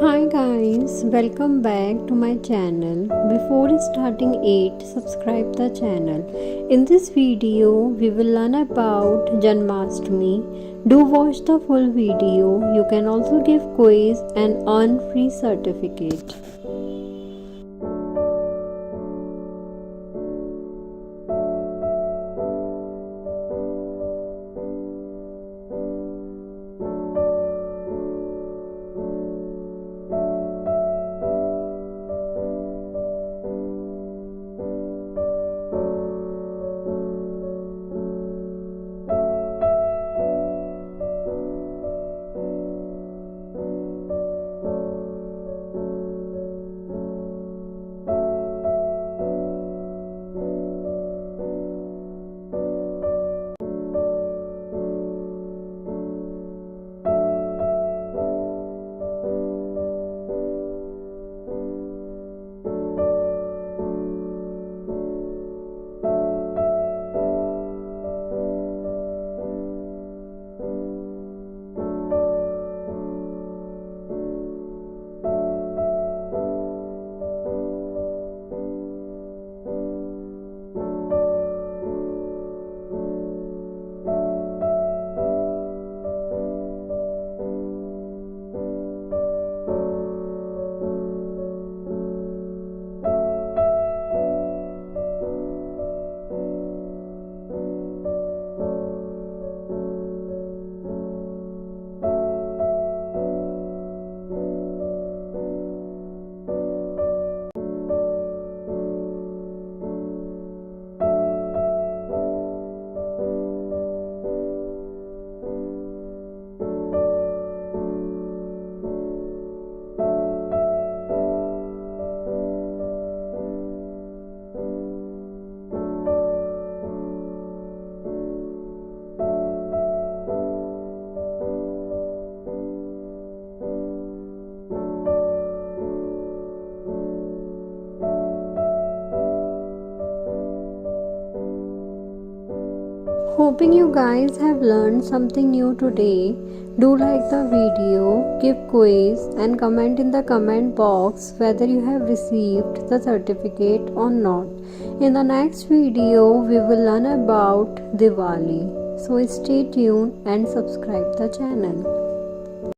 Hi guys, welcome back to my channel. Before starting it, subscribe the channel. In this video, we will learn about Janmashtami. Do watch the full video. You can also give quiz and earn free certificate. Hoping you guys have learned something new today. Do like the video, give quiz and comment in the comment box whether you have received the certificate or not. In the next video, we will learn about Diwali. So stay tuned and subscribe the channel.